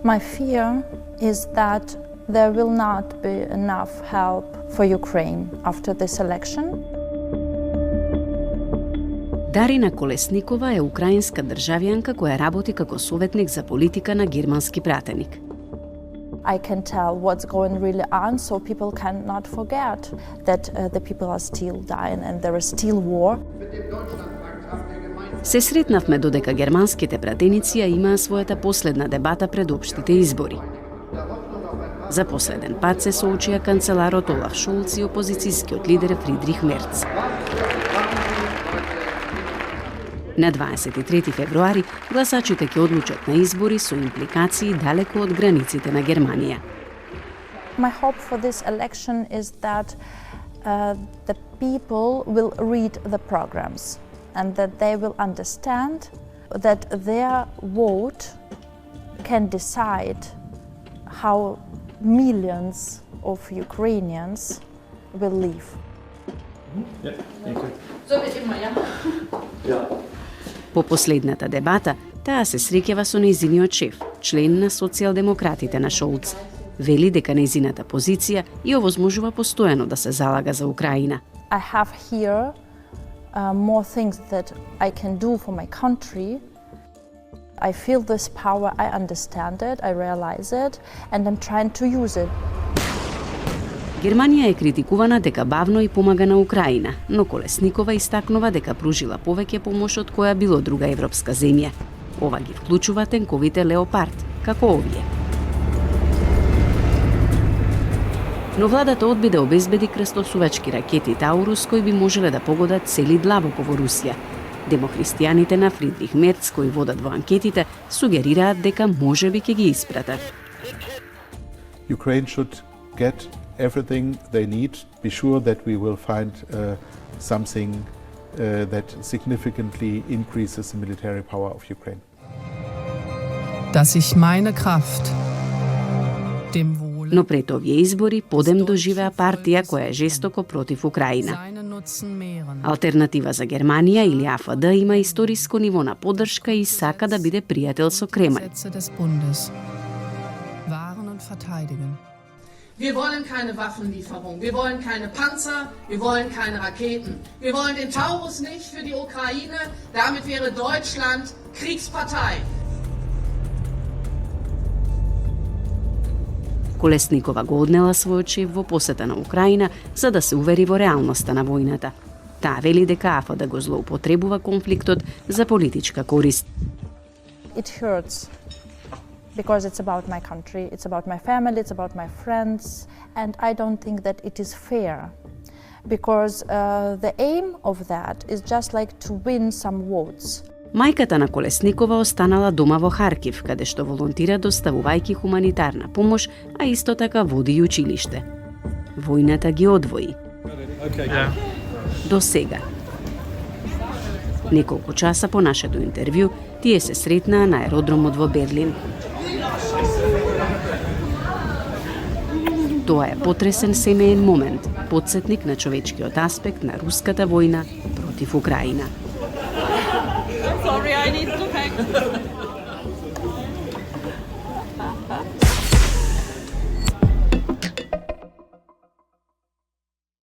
My fear is that there will not be enough help for Ukraine after this election. Дарина Колесникова е украинска државјанка која работи како советник за политика на германски пратеник. I can tell what's going really on, so people cannot forget that the people are still dying and there is still war. Се сретнавме додека германските пратеници ја имаа својата последна дебата пред општите избори. За последен пат се соочија канцеларот Олаф Шолц и опозицијскиот лидер Фридрих Мерц. На 23 февруари гласачите ќе одлучат на избори со импликации далеко од границите на Германија. My hope for this election is that the people will read the programs and that they will understand that their vote can decide how millions of Ukrainians will live. По последната дебата, таа се среќава со нејзиниот шеф, член на социјалдемократите на Шолц. Вели дека нејзината позиција и овозможува постојано да се залага за Украина. I have here more things that I can do for my country. I feel this power, I understand it, I realize it, and I'm trying to use it. Германија е критикувана дека бавно и помага на Украина, но Колесникова истакнува дека пружила повеќе помош од која било друга европска земја. Ова ги вклучува тенковите Леопард, како овие. Но владата одби да обезбеди крстосувачки ракети Таурус кои би можеле да погодат цели длабоко во Русија. Демохристијаните на Фридрих Мерц, кои водат во анкетите, сугерираат дека можеби ќе ги испратат. Ukraine should get everything they need. Be sure that we will find something that significantly increases the military power of Ukraine. Dass ich meine Kraft dem Wohl Но пред овие избори Подем доживеа партија која е жестоко против Украина. Алтернатива за Германија или АФД има историско ниво на поддршка и сака да биде пријател со Кремљ. Wir wollen keine Waffenlieferung, wir wollen keine Panzer, wir wollen keine Raketen. Wir wollen den Taurus nicht für die Ukraine, damit wäre Deutschland Kriegspartei. Колесникова го однела својот шеф во посета на Украина за да се увери во реалноста на војната. Таа вели дека АФД го злоупотребува конфликтот за политичка корист. It hurts because it's about my country, it's about my family, it's about my friends, and I don't think that it is fair. Because the aim of that is just like to win some votes. Мајката на Колесникова останала дома во Харкив, каде што волонтира доставувајќи хуманитарна помош, а исто така води и училиште. Војната ги одвои. До сега. Неколку часа по нашето интервју, тие се сретнаа на аеродромот во Берлин. Тоа е потресен семеен момент, потсетник на човечкиот аспект на руската војна против Украина. Sorry, I need to pack.